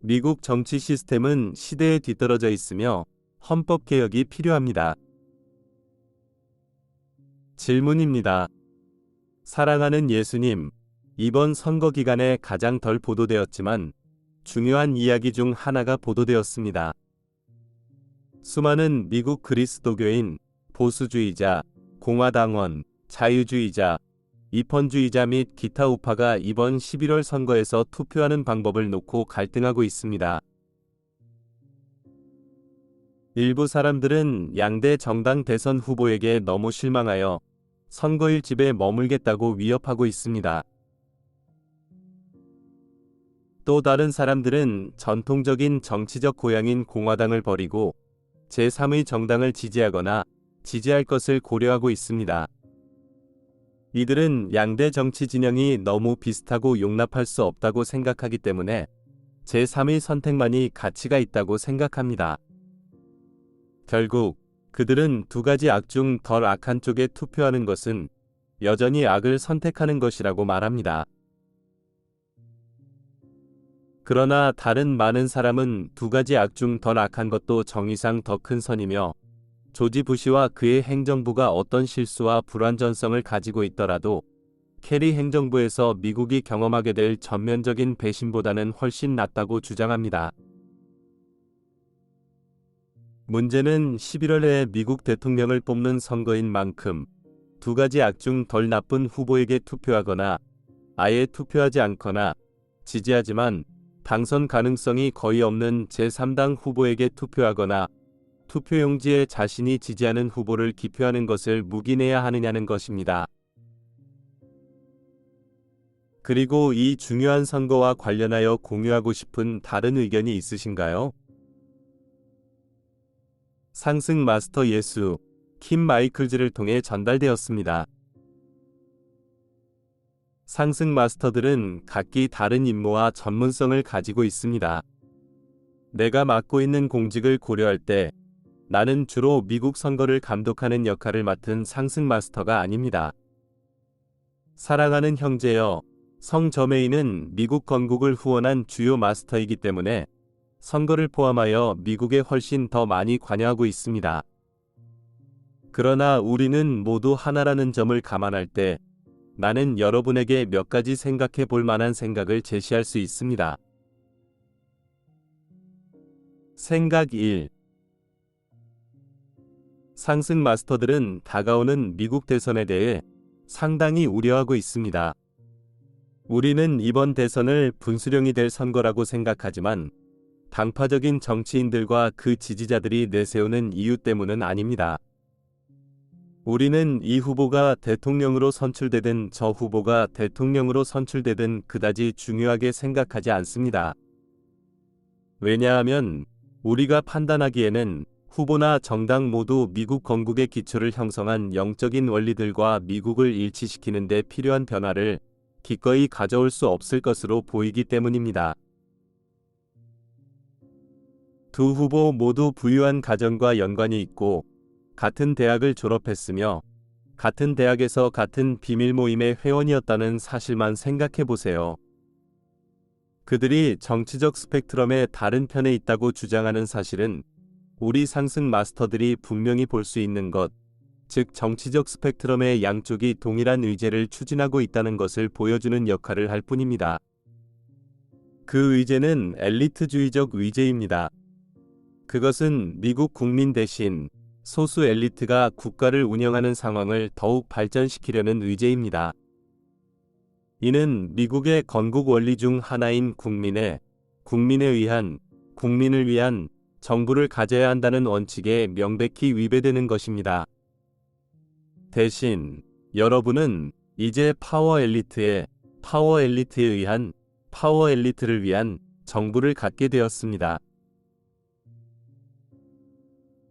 미국 정치 시스템은 시대에 뒤떨어져 있으며 헌법 개혁이 필요합니다. 질문입니다. 사랑하는 예수님, 이번 선거 기간에 가장 덜 보도되었지만 중요한 이야기 중 하나가 보도되었습니다. 수많은 미국 그리스도교인, 보수주의자, 공화당원, 자유주의자, 이펀주의자 및 기타 우파가 이번 11월 선거에서 투표하는 방법을 놓고 갈등하고 있습니다. 일부 사람들은 양대 정당 대선 후보에게 너무 실망하여 선거일 집에 머물겠다고 위협하고 있습니다. 또 다른 사람들은 전통적인 정치적 고향인 공화당을 버리고 제3의 정당을 지지하거나 지지할 것을 고려하고 있습니다. 이들은 양대 정치 진영이 너무 비슷하고 용납할 수 없다고 생각하기 때문에 제3의 선택만이 가치가 있다고 생각합니다. 결국 그들은 두 가지 악 중 덜 악한 쪽에 투표하는 것은 여전히 악을 선택하는 것이라고 말합니다. 그러나 다른 많은 사람은 두 가지 악 중 덜 악한 것도 정의상 더 큰 선이며 조지 부시와 그의 행정부가 어떤 실수와 불완전성을 가지고 있더라도 캐리 행정부에서 미국이 경험하게 될 전면적인 배신보다는 훨씬 낫다고 주장합니다. 문제는 11월에 미국 대통령을 뽑는 선거인 만큼 두 가지 악 중 덜 나쁜 후보에게 투표하거나 아예 투표하지 않거나 지지하지만 당선 가능성이 거의 없는 제3당 후보에게 투표하거나 투표용지에 자신이 지지하는 후보를 기표하는 것을 묵인해야 하느냐는 것입니다. 그리고 이 중요한 선거와 관련하여 공유하고 싶은 다른 의견이 있으신가요? 상승 마스터 예수, 킴 마이클즈를 통해 전달되었습니다. 상승 마스터들은 각기 다른 임무와 전문성을 가지고 있습니다. 내가 맡고 있는 공직을 고려할 때 나는 주로 미국 선거를 감독하는 역할을 맡은 상승 마스터가 아닙니다. 사랑하는 형제여, 성 저메인은 미국 건국을 후원한 주요 마스터이기 때문에 선거를 포함하여 미국에 훨씬 더 많이 관여하고 있습니다. 그러나 우리는 모두 하나라는 점을 감안할 때 나는 여러분에게 몇 가지 생각해 볼 만한 생각을 제시할 수 있습니다. 생각 1. 상승 마스터들은 다가오는 미국 대선에 대해 상당히 우려하고 있습니다. 우리는 이번 대선을 분수령이 될 선거라고 생각하지만 당파적인 정치인들과 그 지지자들이 내세우는 이유 때문은 아닙니다. 우리는 이 후보가 대통령으로 선출되든 저 후보가 대통령으로 선출되든 그다지 중요하게 생각하지 않습니다. 왜냐하면 우리가 판단하기에는 후보나 정당 모두 미국 건국의 기초를 형성한 영적인 원리들과 미국을 일치시키는 데 필요한 변화를 기꺼이 가져올 수 없을 것으로 보이기 때문입니다. 두 후보 모두 부유한 가정과 연관이 있고 같은 대학을 졸업했으며 같은 대학에서 같은 비밀 모임의 회원이었다는 사실만 생각해 보세요. 그들이 정치적 스펙트럼의 다른 편에 있다고 주장하는 사실은 우리 상승 마스터들이 분명히 볼 수 있는 것, 즉 정치적 스펙트럼의 양쪽이 동일한 의제를 추진하고 있다는 것을 보여주는 역할을 할 뿐입니다. 그 의제는 엘리트주의적 의제입니다. 그것은 미국 국민 대신 소수 엘리트가 국가를 운영하는 상황을 더욱 발전시키려는 의제입니다. 이는 미국의 건국 원리 중 하나인 국민에 의한, 국민을 위한 정부를 가져야 한다는 원칙에 명백히 위배되는 것입니다. 대신 여러분은 이제 파워 엘리트에 의한 파워 엘리트를 위한 정부를 갖게 되었습니다.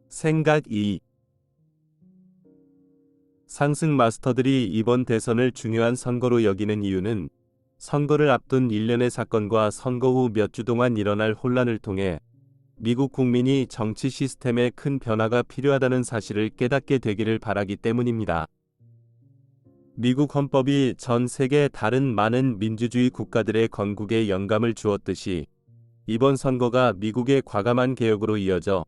생각 2. 상승 마스터들이 이번 대선을 중요한 선거로 여기는 이유는 선거를 앞둔 일련의 사건과 선거 후 몇 주 동안 일어날 혼란을 통해 미국 국민이 정치 시스템에 큰 변화가 필요하다는 사실을 깨닫게 되기를 바라기 때문입니다. 미국 헌법이 전 세계 다른 많은 민주주의 국가들의 건국에 영감을 주었듯이 이번 선거가 미국의 과감한 개혁으로 이어져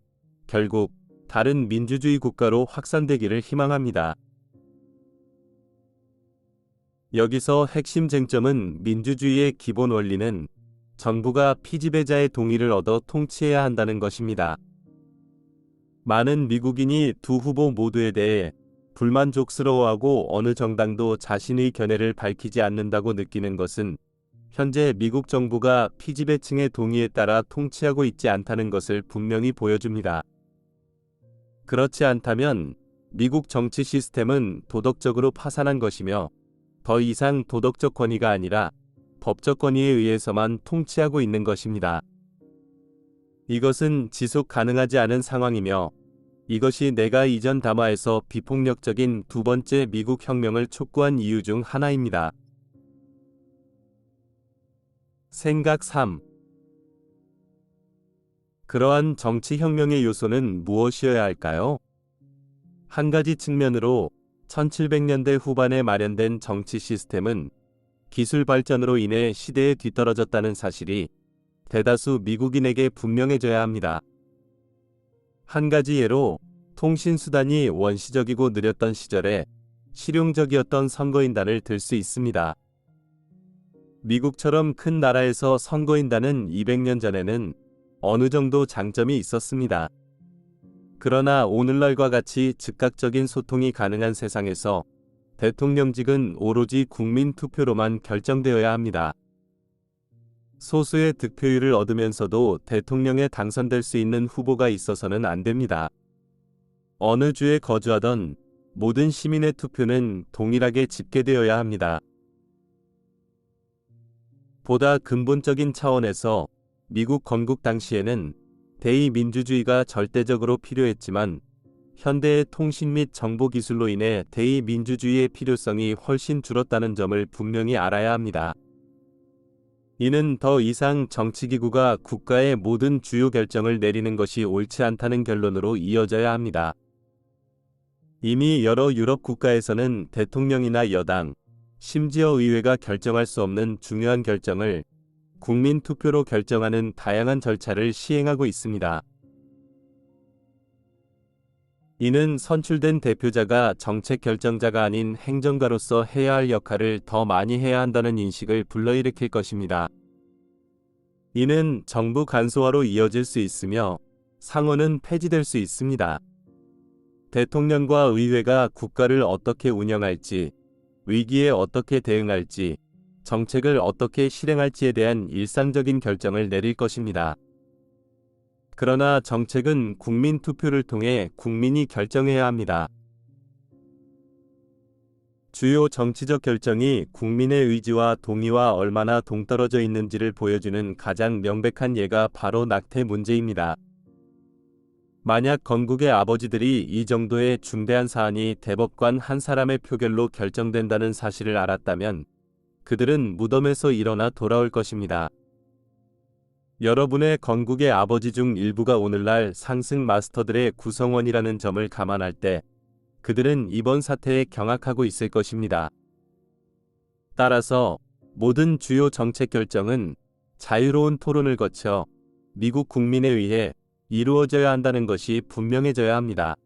결국 다른 민주주의 국가로 확산되기를 희망합니다. 여기서 핵심 쟁점은 민주주의의 기본 원리는 정부가 피지배자의 동의를 얻어 통치해야 한다는 것입니다. 많은 미국인이 두 후보 모두에 대해 불만족스러워하고 어느 정당도 자신의 견해를 밝히지 않는다고 느끼는 것은 현재 미국 정부가 피지배층의 동의에 따라 통치하고 있지 않다는 것을 분명히 보여줍니다. 그렇지 않다면 미국 정치 시스템은 도덕적으로 파산한 것이며 더 이상 도덕적 권위가 아니라 법적 권위에 의해서만 통치하고 있는 것입니다. 이것은 지속 가능하지 않은 상황이며 이것이 내가 이전 담화에서 비폭력적인 두 번째 미국 혁명을 촉구한 이유 중 하나입니다. 생각 3. 그러한 정치혁명의 요소는 무엇이어야 할까요? 한 가지 측면으로 1700년대 후반에 마련된 정치 시스템은 기술 발전으로 인해 시대에 뒤떨어졌다는 사실이 대다수 미국인에게 분명해져야 합니다. 한 가지 예로 통신수단이 원시적이고 느렸던 시절에 실용적이었던 선거인단을 들 수 있습니다. 미국처럼 큰 나라에서 선거인단은 200년 전에는 어느 정도 장점이 있었습니다. 그러나 오늘날과 같이 즉각적인 소통이 가능한 세상에서 대통령직은 오로지 국민 투표로만 결정되어야 합니다. 소수의 득표율을 얻으면서도 대통령에 당선될 수 있는 후보가 있어서는 안 됩니다. 어느 주에 거주하던 모든 시민의 투표는 동일하게 집계되어야 합니다. 보다 근본적인 차원에서 미국 건국 당시에는 대의민주주의가 절대적으로 필요했지만 현대의 통신 및 정보 기술로 인해 대의민주주의의 필요성이 훨씬 줄었다는 점을 분명히 알아야 합니다. 이는 더 이상 정치기구가 국가의 모든 주요 결정을 내리는 것이 옳지 않다는 결론으로 이어져야 합니다. 이미 여러 유럽 국가에서는 대통령이나 여당, 심지어 의회가 결정할 수 없는 중요한 결정을 국민 투표로 결정하는 다양한 절차를 시행하고 있습니다. 이는 선출된 대표자가 정책 결정자가 아닌 행정가로서 해야 할 역할을 더 많이 해야 한다는 인식을 불러일으킬 것입니다. 이는 정부 간소화로 이어질 수 있으며 상원은 폐지될 수 있습니다. 대통령과 의회가 국가를 어떻게 운영할지, 위기에 어떻게 대응할지, 정책을 어떻게 실행할지에 대한 일상적인 결정을 내릴 것입니다. 그러나 정책은 국민 투표를 통해 국민이 결정해야 합니다. 주요 정치적 결정이 국민의 의지와 동의와 얼마나 동떨어져 있는지를 보여주는 가장 명백한 예가 바로 낙태 문제입니다. 만약 건국의 아버지들이 이 정도의 중대한 사안이 대법관 한 사람의 표결로 결정된다는 사실을 알았다면 그들은 무덤에서 일어나 돌아올 것입니다. 여러분의 건국의 아버지 중 일부가 오늘날 상승 마스터들의 구성원이라는 점을 감안할 때 그들은 이번 사태에 경악하고 있을 것입니다. 따라서 모든 주요 정책 결정은 자유로운 토론을 거쳐 미국 국민에 의해 이루어져야 한다는 것이 분명해져야 합니다.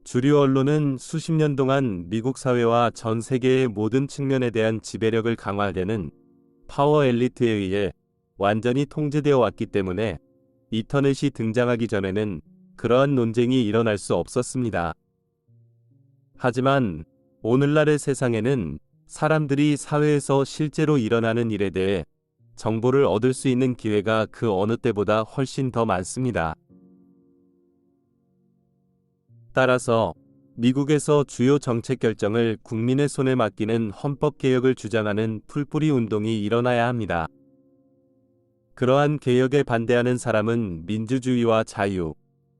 주류 언론은 수십 년 동안 미국 사회와 전 세계의 모든 측면에 대한 지배력을 강화하려는 파워 엘리트에 의해 완전히 통제되어 왔기 때문에 인터넷이 등장하기 전에는 그러한 논쟁이 일어날 수 없었습니다. 하지만 오늘날의 세상에는 사람들이 사회에서 실제로 일어나는 일에 대해 정보를 얻을 수 있는 기회가 그 어느 때보다 훨씬 더 많습니다. 따라서 미국에서 주요 정책 결정을 국민의 손에 맡기는 헌법개혁을 주장하는 풀뿌리 운동이 일어나야 합니다. 그러한 개혁에 반대하는 사람은 민주주의와 자유,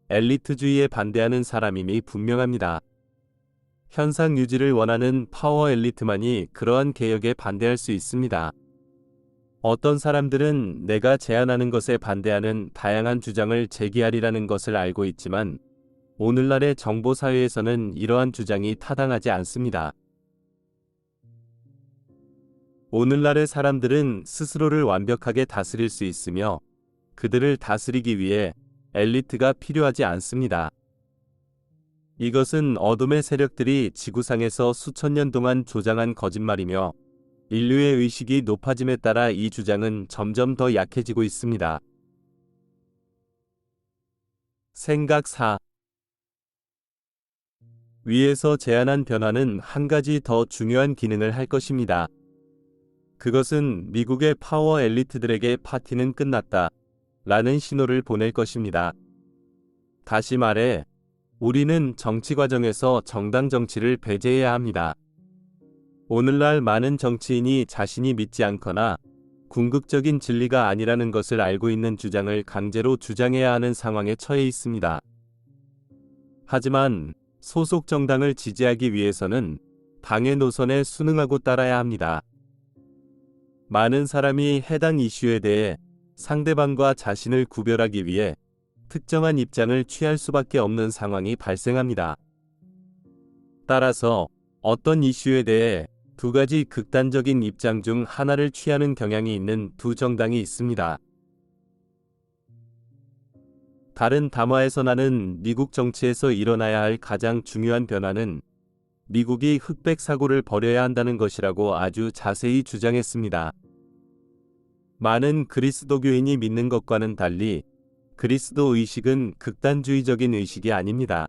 엘리트주의에 반대하는 사람임이 분명합니다. 현상 유지를 원하는 파워 엘리트만이 그러한 개혁에 반대할 수 있습니다. 어떤 사람들은 내가 제안하는 것에 반대하는 다양한 주장을 제기하리라는 것을 알고 있지만 오늘날의 정보사회에서는 이러한 주장이 타당하지 않습니다. 오늘날의 사람들은 스스로를 완벽하게 다스릴 수 있으며 그들을 다스리기 위해 엘리트가 필요하지 않습니다. 이것은 어둠의 세력들이 지구상에서 수천 년 동안 조장한 거짓말이며 인류의 의식이 높아짐에 따라 이 주장은 점점 더 약해지고 있습니다. 생각 4. 위에서 제안한 변화는 한 가지 더 중요한 기능을 할 것입니다. 그것은 미국의 파워 엘리트들에게 파티는 끝났다 라는 신호를 보낼 것입니다. 다시 말해, 우리는 정치 과정에서 정당 정치를 배제해야 합니다. 오늘날 많은 정치인이 자신이 믿지 않거나 궁극적인 진리가 아니라는 것을 알고 있는 주장을 강제로 주장해야 하는 상황에 처해 있습니다. 하지만 소속 정당을 지지하기 위해서는 당의 노선에 순응하고 따라야 합니다. 많은 사람이 해당 이슈에 대해 상대방과 자신을 구별하기 위해 특정한 입장을 취할 수밖에 없는 상황이 발생합니다. 따라서 어떤 이슈에 대해 두 가지 극단적인 입장 중 하나를 취하는 경향이 있는 두 정당이 있습니다. 다른 담화에서 나는 미국 정치에서 일어나야 할 가장 중요한 변화는 미국이 흑백 사고를 버려야 한다는 것이라고 아주 자세히 주장했습니다. 많은 그리스도교인이 믿는 것과는 달리 그리스도 의식은 극단주의적인 의식이 아닙니다.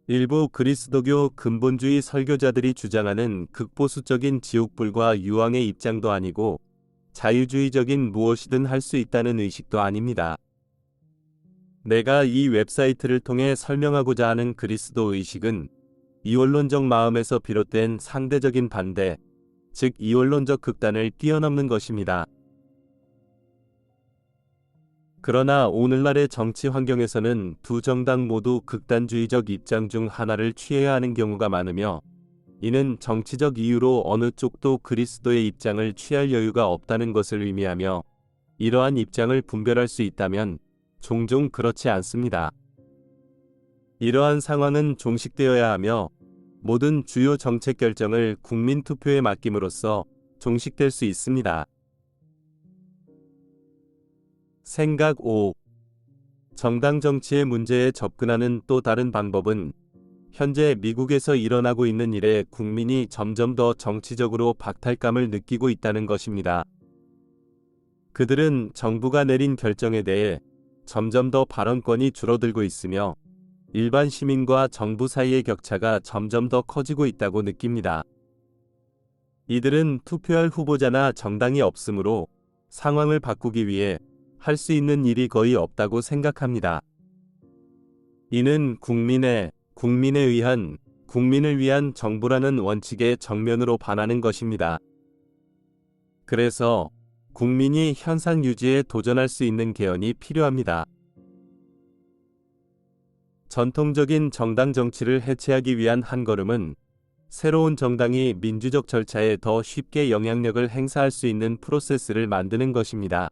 일부 그리스도교 근본주의 설교자들이 주장하는 극보수적인 지옥불과 유황의 입장도 아니고 자유주의적인 무엇이든 할 수 있다는 의식도 아닙니다. 내가 이 웹사이트를 통해 설명하고자 하는 그리스도 의식은 이원론적 마음에서 비롯된 상대적인 반대, 즉 이원론적 극단을 뛰어넘는 것입니다. 그러나 오늘날의 정치 환경에서는 두 정당 모두 극단주의적 입장 중 하나를 취해야 하는 경우가 많으며 이는 정치적 이유로 어느 쪽도 그리스도의 입장을 취할 여유가 없다는 것을 의미하며 이러한 입장을 분별할 수 있다면 종종 그렇지 않습니다. 이러한 상황은 종식되어야 하며 모든 주요 정책 결정을 국민 투표에 맡김으로써 종식될 수 있습니다. 생각 5. 정당 정치의 문제에 접근하는 또 다른 방법은 현재 미국에서 일어나고 있는 일에 국민이 점점 더 정치적으로 박탈감을 느끼고 있다는 것입니다. 그들은 정부가 내린 결정에 대해 점점 더 발언권이 줄어들고 있으며 일반 시민과 정부 사이의 격차가 점점 더 커지고 있다고 느낍니다. 이들은 투표할 후보자나 정당이 없으므로 상황을 바꾸기 위해 할 수 있는 일이 거의 없다고 생각합니다. 이는 국민을 위한 정부라는 원칙에 정면으로 반하는 것입니다. 그래서 국민이 현상 유지에 도전할 수 있는 개헌이 필요합니다. 전통적인 정당 정치를 해체하기 위한 한 걸음은 새로운 정당이 민주적 절차에 더 쉽게 영향력을 행사할 수 있는 프로세스를 만드는 것입니다.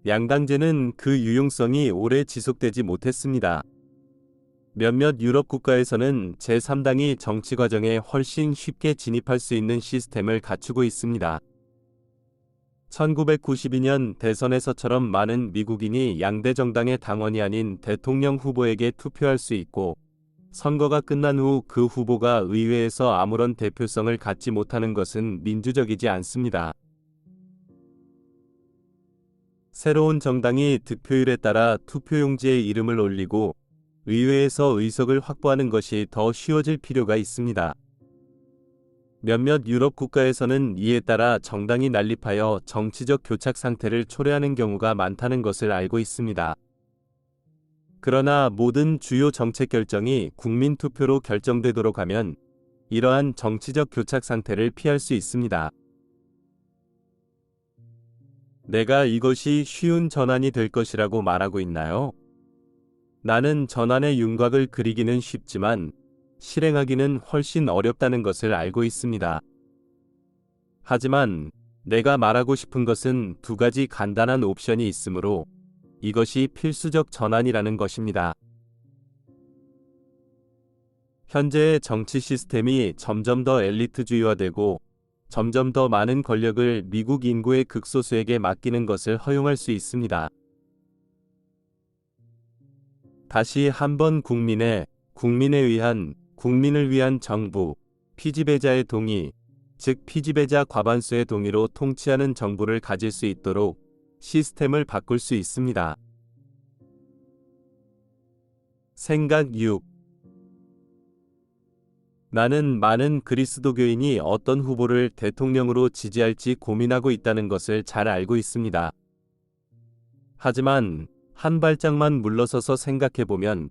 양당제는 그 유용성이 오래 지속되지 못했습니다. 몇몇 유럽 국가에서는 제3당이 정치 과정에 훨씬 쉽게 진입할 수 있는 시스템을 갖추고 있습니다. 1992년 대선에서처럼 많은 미국인이 양대 정당의 당원이 아닌 대통령 후보에게 투표할 수 있고 선거가 끝난 후 그 후보가 의회에서 아무런 대표성을 갖지 못하는 것은 민주적이지 않습니다. 새로운 정당이 득표율에 따라 투표용지에 이름을 올리고 의회에서 의석을 확보하는 것이 더 쉬워질 필요가 있습니다. 몇몇 유럽 국가에서는 이에 따라 정당이 난립하여 정치적 교착 상태를 초래하는 경우가 많다는 것을 알고 있습니다. 그러나 모든 주요 정책 결정이 국민 투표로 결정되도록 하면 이러한 정치적 교착 상태를 피할 수 있습니다. 내가 이것이 쉬운 전환이 될 것이라고 말하고 있나요? 나는 전환의 윤곽을 그리기는 쉽지만 실행하기는 훨씬 어렵다는 것을 알고 있습니다. 하지만 내가 말하고 싶은 것은 두 가지 간단한 옵션이 있으므로 이것이 필수적 전환이라는 것입니다. 현재의 정치 시스템이 점점 더 엘리트주의화되고 점점 더 많은 권력을 미국 인구의 극소수에게 맡기는 것을 허용할 수 있습니다. 다시 한번 국민을 위한 정부, 피지배자의 동의, 즉 피지배자 과반수의 동의로 통치하는 정부를 가질 수 있도록 시스템을 바꿀 수 있습니다. 생각 6. 나는 많은 그리스도교인이 어떤 후보를 대통령으로 지지할지 고민하고 있다는 것을 잘 알고 있습니다. 하지만 한 발짝만 물러서서 생각해보면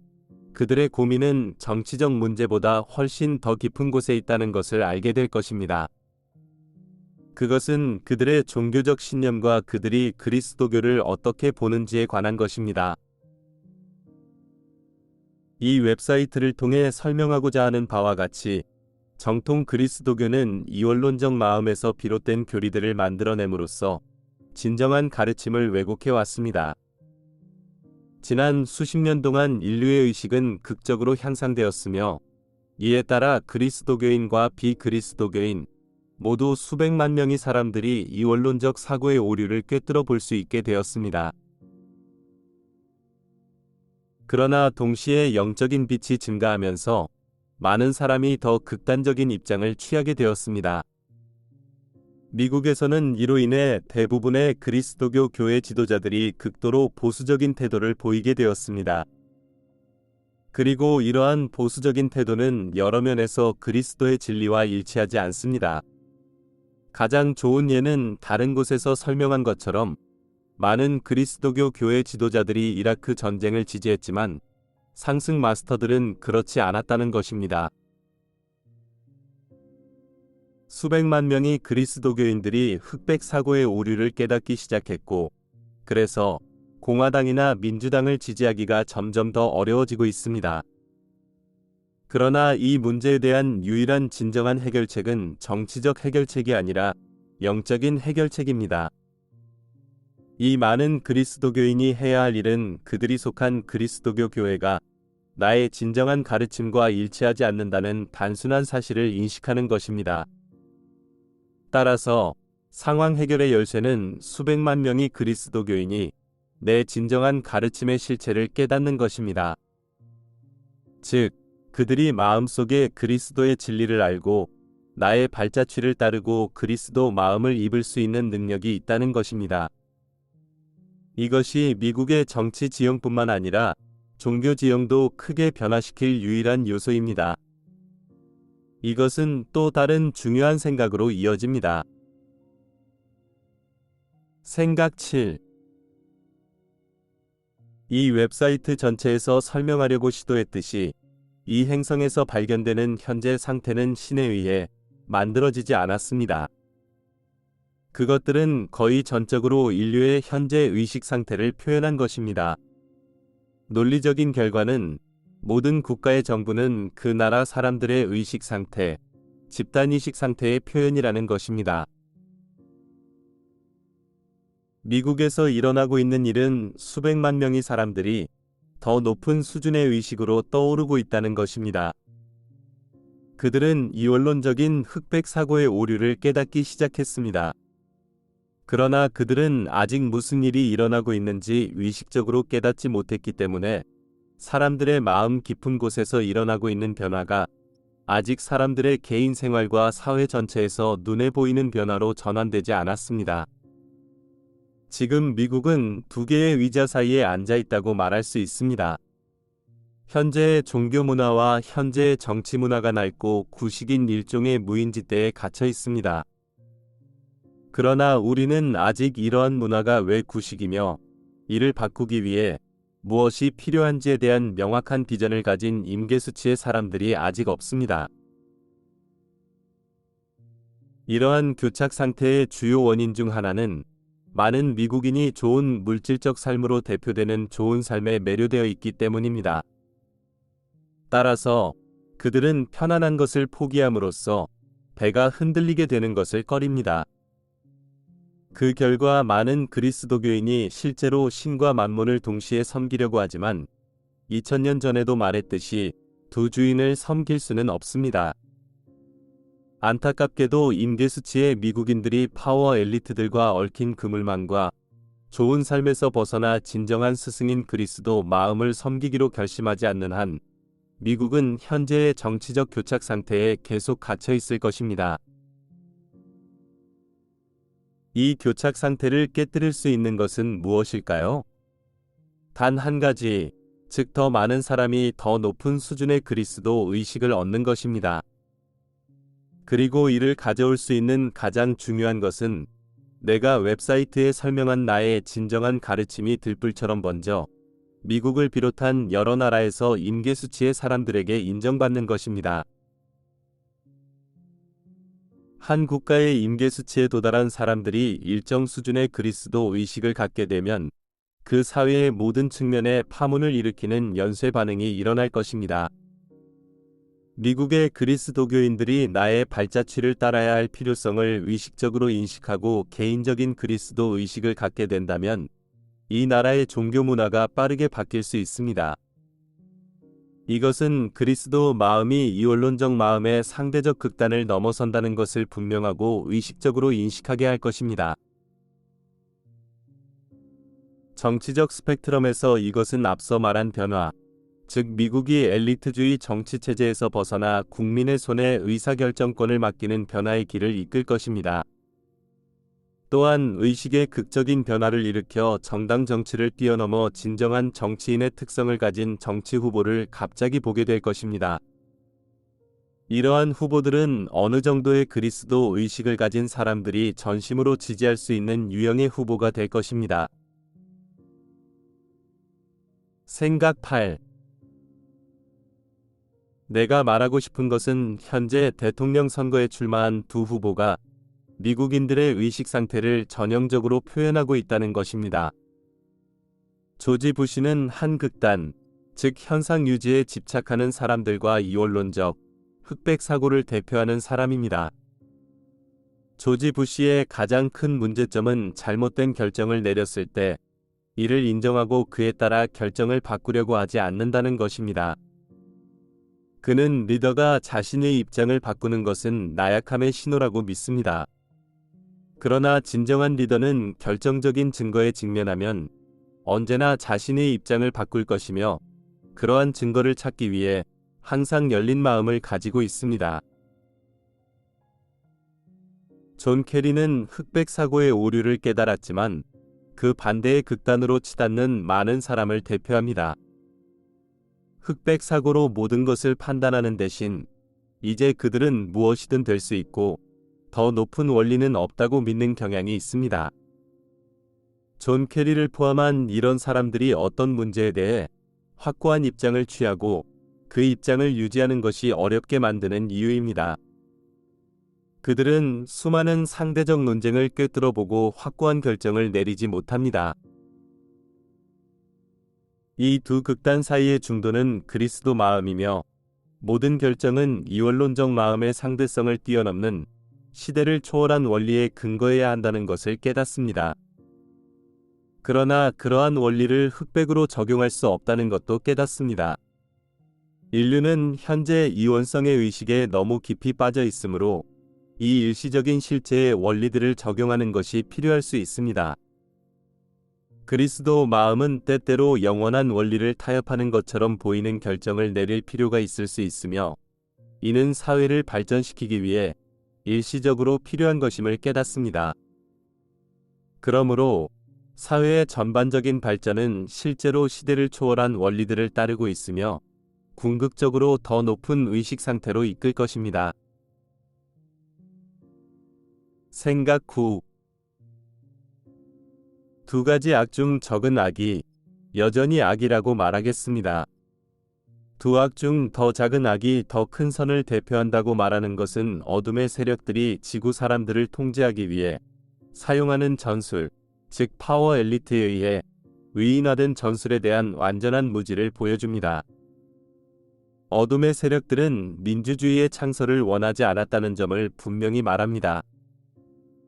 그들의 고민은 정치적 문제보다 훨씬 더 깊은 곳에 있다는 것을 알게 될 것입니다. 그것은 그들의 종교적 신념과 그들이 그리스도교를 어떻게 보는지에 관한 것입니다. 이 웹사이트를 통해 설명하고자 하는 바와 같이 정통 그리스도교는 이원론적 마음에서 비롯된 교리들을 만들어냄으로써 진정한 가르침을 왜곡해 왔습니다. 지난 수십 년 동안 인류의 의식은 극적으로 향상되었으며 이에 따라 그리스도교인과 비그리스도교인 모두 수백만 명의 사람들이 이원론적 사고의 오류를 꿰뚫어 볼 수 있게 되었습니다. 그러나 동시에 영적인 빛이 증가하면서 많은 사람이 더 극단적인 입장을 취하게 되었습니다. 미국에서는 이로 인해 대부분의 그리스도교 교회 지도자들이 극도로 보수적인 태도를 보이게 되었습니다. 그리고 이러한 보수적인 태도는 여러 면에서 그리스도의 진리와 일치하지 않습니다. 가장 좋은 예는 다른 곳에서 설명한 것처럼 많은 그리스도교 교회 지도자들이 이라크 전쟁을 지지했지만 상승 마스터들은 그렇지 않았다는 것입니다. 수백만 명의 그리스도교인들이 흑백 사고의 오류를 깨닫기 시작했고, 그래서 공화당이나 민주당을 지지하기가 점점 더 어려워지고 있습니다. 그러나 이 문제에 대한 유일한 진정한 해결책은 정치적 해결책이 아니라 영적인 해결책입니다. 이 많은 그리스도교인이 해야 할 일은 그들이 속한 그리스도교 교회가 나의 진정한 가르침과 일치하지 않는다는 단순한 사실을 인식하는 것입니다. 따라서 상황 해결의 열쇠는 수백만 명의 그리스도교인이 내 진정한 가르침의 실체를 깨닫는 것입니다. 즉, 그들이 마음속에 그리스도의 진리를 알고 나의 발자취를 따르고 그리스도 마음을 입을 수 있는 능력이 있다는 것입니다. 이것이 미국의 정치 지형뿐만 아니라 종교 지형도 크게 변화시킬 유일한 요소입니다. 이것은 또 다른 중요한 생각으로 이어집니다. 생각 7. 이 웹사이트 전체에서 설명하려고 시도했듯이 이 행성에서 발견되는 현재 상태는 신에 의해 만들어지지 않았습니다. 그것들은 거의 전적으로 인류의 현재 의식 상태를 표현한 것입니다. 논리적인 결과는 모든 국가의 정부는 그 나라 사람들의 의식 상태, 집단의식 상태의 표현이라는 것입니다. 미국에서 일어나고 있는 일은 수백만 명의 사람들이 더 높은 수준의 의식으로 떠오르고 있다는 것입니다. 그들은 이원론적인 흑백 사고의 오류를 깨닫기 시작했습니다. 그러나 그들은 아직 무슨 일이 일어나고 있는지 의식적으로 깨닫지 못했기 때문에 사람들의 마음 깊은 곳에서 일어나고 있는 변화가 아직 사람들의 개인 생활과 사회 전체에서 눈에 보이는 변화로 전환되지 않았습니다. 지금 미국은 두 개의 의자 사이에 앉아 있다고 말할 수 있습니다. 현재의 종교 문화와 현재의 정치 문화가 낡고 구식인 일종의 무인지대에 갇혀 있습니다. 그러나 우리는 아직 이러한 문화가 왜 구식이며 이를 바꾸기 위해 무엇이 필요한지에 대한 명확한 비전을 가진 임계수치의 사람들이 아직 없습니다. 이러한 교착 상태의 주요 원인 중 하나는 많은 미국인이 좋은 물질적 삶으로 대표되는 좋은 삶에 매료되어 있기 때문입니다. 따라서 그들은 편안한 것을 포기함으로써 배가 흔들리게 되는 것을 꺼립니다. 그 결과 많은 그리스도교인이 실제로 신과 만몬을 동시에 섬기려고 하지만 2000년 전에도 말했듯이 두 주인을 섬길 수는 없습니다. 안타깝게도 임계 수치의 미국인들이 파워 엘리트들과 얽힌 그물망과 좋은 삶에서 벗어나 진정한 스승인 그리스도 마음을 섬기기로 결심하지 않는 한 미국은 현재의 정치적 교착 상태에 계속 갇혀 있을 것입니다. 이 교착 상태를 깨뜨릴 수 있는 것은 무엇일까요? 단 한 가지, 즉 더 많은 사람이 더 높은 수준의 그리스도 의식을 얻는 것입니다. 그리고 이를 가져올 수 있는 가장 중요한 것은 내가 웹사이트에 설명한 나의 진정한 가르침이 들불처럼 번져 미국을 비롯한 여러 나라에서 임계 수치의 사람들에게 인정받는 것입니다. 한 국가의 임계 수치에 도달한 사람들이 일정 수준의 그리스도 의식을 갖게 되면 그 사회의 모든 측면에 파문을 일으키는 연쇄 반응이 일어날 것입니다. 미국의 그리스도교인들이 나의 발자취를 따라야 할 필요성을 의식적으로 인식하고 개인적인 그리스도 의식을 갖게 된다면 이 나라의 종교 문화가 빠르게 바뀔 수 있습니다. 이것은 그리스도 마음이 이원론적 마음의 상대적 극단을 넘어선다는 것을 분명하고 의식적으로 인식하게 할 것입니다. 정치적 스펙트럼에서 이것은 앞서 말한 변화, 즉 미국이 엘리트주의 정치체제에서 벗어나 국민의 손에 의사결정권을 맡기는 변화의 길을 이끌 것입니다. 또한 의식의 극적인 변화를 일으켜 정당 정치를 뛰어넘어 진정한 정치인의 특성을 가진 정치 후보를 갑자기 보게 될 것입니다. 이러한 후보들은 어느 정도의 그리스도 의식을 가진 사람들이 전심으로 지지할 수 있는 유형의 후보가 될 것입니다. 생각 8. 내가 말하고 싶은 것은 현재 대통령 선거에 출마한 두 후보가 미국인들의 의식 상태를 전형적으로 표현하고 있다는 것입니다. 조지 부시는 한 극단, 즉 현상 유지에 집착하는 사람들과 이원론적, 흑백 사고를 대표하는 사람입니다. 조지 부시의 가장 큰 문제점은 잘못된 결정을 내렸을 때 이를 인정하고 그에 따라 결정을 바꾸려고 하지 않는다는 것입니다. 그는 리더가 자신의 입장을 바꾸는 것은 나약함의 신호라고 믿습니다. 그러나 진정한 리더는 결정적인 증거에 직면하면 언제나 자신의 입장을 바꿀 것이며 그러한 증거를 찾기 위해 항상 열린 마음을 가지고 있습니다. 존 케리는 흑백 사고의 오류를 깨달았지만 그 반대의 극단으로 치닫는 많은 사람을 대표합니다. 흑백 사고로 모든 것을 판단하는 대신 이제 그들은 무엇이든 될 수 있고 더 높은 원리는 없다고 믿는 경향이 있습니다. 존 케리를 포함한 이런 사람들이 어떤 문제에 대해 확고한 입장을 취하고 그 입장을 유지하는 것이 어렵게 만드는 이유입니다. 그들은 수많은 상대적 논쟁을 꿰뚫어보고 확고한 결정을 내리지 못합니다. 이 두 극단 사이의 중도는 그리스도 마음이며 모든 결정은 이원론적 마음의 상대성을 뛰어넘는 시대를 초월한 원리에 근거해야 한다는 것을 깨닫습니다. 그러나 그러한 원리를 흑백으로 적용할 수 없다는 것도 깨닫습니다. 인류는 현재 이원성의 의식에 너무 깊이 빠져 있으므로 이 일시적인 실체의 원리들을 적용하는 것이 필요할 수 있습니다. 그리스도 마음은 때때로 영원한 원리를 타협하는 것처럼 보이는 결정을 내릴 필요가 있을 수 있으며 이는 사회를 발전시키기 위해 일시적으로 필요한 것임을 깨닫습니다. 그러므로 사회의 전반적인 발전은 실제로 시대를 초월한 원리들을 따르고 있으며 궁극적으로 더 높은 의식 상태로 이끌 것입니다. 생각 9. 두 가지 악 중 적은 악이 여전히 악이라고 말하겠습니다. 두 악 중 더 작은 악이 더 큰 선을 대표한다고 말하는 것은 어둠의 세력들이 지구 사람들을 통제하기 위해 사용하는 전술, 즉 파워 엘리트에 의해 위인화된 전술에 대한 완전한 무지를 보여줍니다. 어둠의 세력들은 민주주의의 창설을 원하지 않았다는 점을 분명히 말합니다.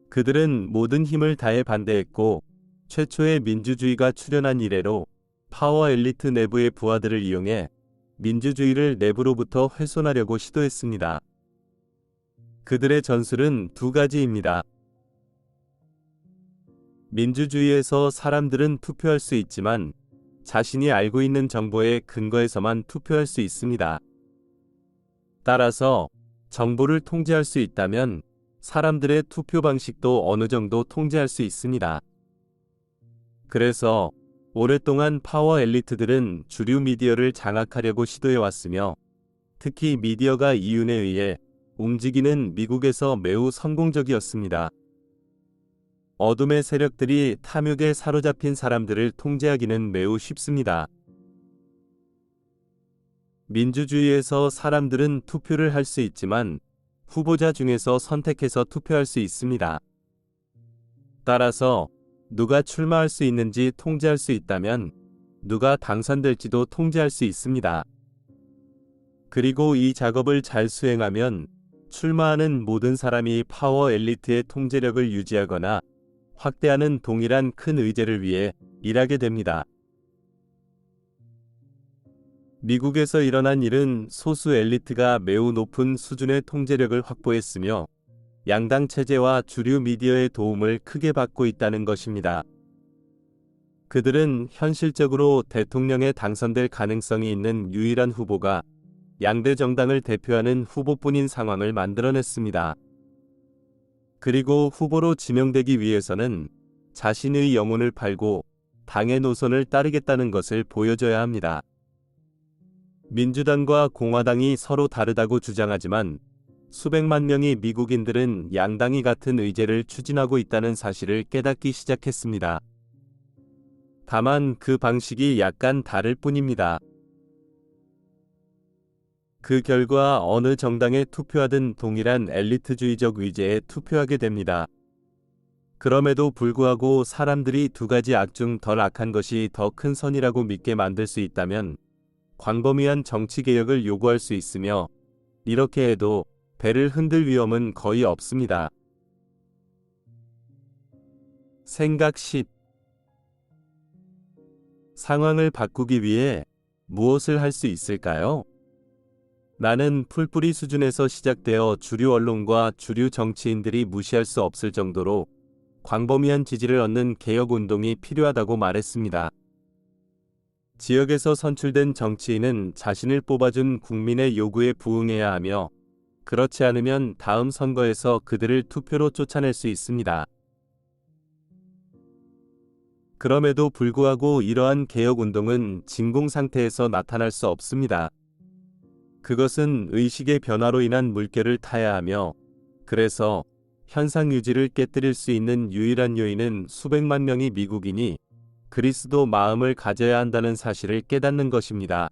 그들은 모든 힘을 다해 반대했고 최초의 민주주의가 출현한 이래로 파워 엘리트 내부의 부하들을 이용해 민주주의를 내부로부터 훼손하려고 시도했습니다. 그들의 전술은 두 가지입니다. 민주주의에서 사람들은 투표할 수 있지만 자신이 알고 있는 정보에 근거해서만 투표할 수 있습니다. 따라서 정보를 통제할 수 있다면 사람들의 투표 방식도 어느 정도 통제할 수 있습니다. 그래서 오랫동안 파워 엘리트들은 주류 미디어를 장악하려고 시도해왔으며 특히 미디어가 이윤에 의해 움직이는 미국에서 매우 성공적이었습니다. 어둠의 세력들이 탐욕에 사로잡힌 사람들을 통제하기는 매우 쉽습니다. 민주주의에서 사람들은 투표를 할 수 있지만 후보자 중에서 선택해서 투표할 수 있습니다. 따라서 누가 출마할 수 있는지 통제할 수 있다면 누가 당선될지도 통제할 수 있습니다. 그리고 이 작업을 잘 수행하면 출마하는 모든 사람이 파워 엘리트의 통제력을 유지하거나 확대하는 동일한 큰 의제를 위해 일하게 됩니다. 미국에서 일어난 일은 소수 엘리트가 매우 높은 수준의 통제력을 확보했으며 양당 체제와 주류 미디어의 도움을 크게 받고 있다는 것입니다. 그들은 현실적으로 대통령에 당선될 가능성이 있는 유일한 후보가 양대 정당을 대표하는 후보뿐인 상황을 만들어냈습니다. 그리고 후보로 지명되기 위해서는 자신의 영혼을 팔고 당의 노선을 따르겠다는 것을 보여줘야 합니다. 민주당과 공화당이 서로 다르다고 주장하지만 수백만 명의 미국인들은 양당이 같은 의제를 추진하고 있다는 사실을 깨닫기 시작했습니다. 다만 그 방식이 약간 다를 뿐입니다. 그 결과 어느 정당에 투표하든 동일한 엘리트주의적 의제에 투표하게 됩니다. 그럼에도 불구하고 사람들이 두 가지 악 중 덜 악한 것이 더 큰 선이라고 믿게 만들 수 있다면 광범위한 정치개혁을 요구할 수 있으며 이렇게 해도 배를 흔들 위험은 거의 없습니다. 생각 10. 상황을 바꾸기 위해 무엇을 할 수 있을까요? 나는 풀뿌리 수준에서 시작되어 주류 언론과 주류 정치인들이 무시할 수 없을 정도로 광범위한 지지를 얻는 개혁운동이 필요하다고 말했습니다. 지역에서 선출된 정치인은 자신을 뽑아준 국민의 요구에 부응해야 하며 그렇지 않으면 다음 선거에서 그들을 투표로 쫓아낼 수 있습니다. 그럼에도 불구하고 이러한 개혁운동은 진공 상태에서 나타날 수 없습니다. 그것은 의식의 변화로 인한 물결을 타야 하며 그래서 현상 유지를 깨뜨릴 수 있는 유일한 요인은 수백만 명의 미국인이 그리스도 마음을 가져야 한다는 사실을 깨닫는 것입니다.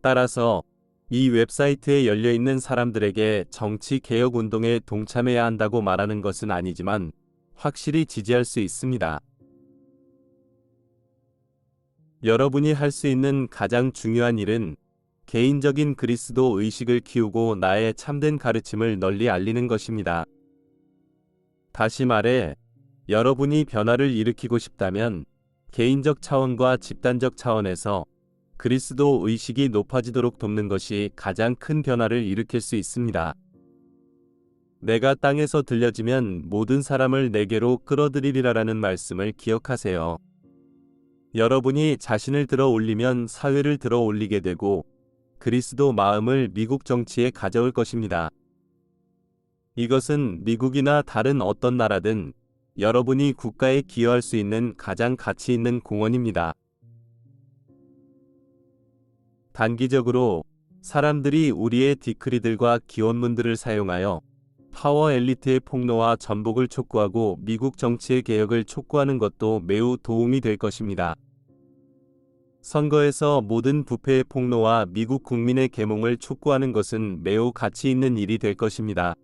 따라서 이 웹사이트에 열려있는 사람들에게 정치 개혁 운동에 동참해야 한다고 말하는 것은 아니지만 확실히 지지할 수 있습니다. 여러분이 할 수 있는 가장 중요한 일은 개인적인 그리스도 의식을 키우고 나의 참된 가르침을 널리 알리는 것입니다. 다시 말해, 여러분이 변화를 일으키고 싶다면 개인적 차원과 집단적 차원에서 그리스도 의식이 높아지도록 돕는 것이 가장 큰 변화를 일으킬 수 있습니다. 내가 땅에서 들려지면 모든 사람을 내게로 끌어들이리라라는 말씀을 기억하세요. 여러분이 자신을 들어 올리면 사회를 들어 올리게 되고 그리스도 마음을 미국 정치에 가져올 것입니다. 이것은 미국이나 다른 어떤 나라든 여러분이 국가에 기여할 수 있는 가장 가치 있는 공헌입니다. 단기적으로 사람들이 우리의 디크리들과 기원문들을 사용하여 파워 엘리트의 폭로와 전복을 촉구하고 미국 정치의 개혁을 촉구하는 것도 매우 도움이 될 것입니다. 선거에서 모든 부패의 폭로와 미국 국민의 계몽을 촉구하는 것은 매우 가치 있는 일이 될 것입니다.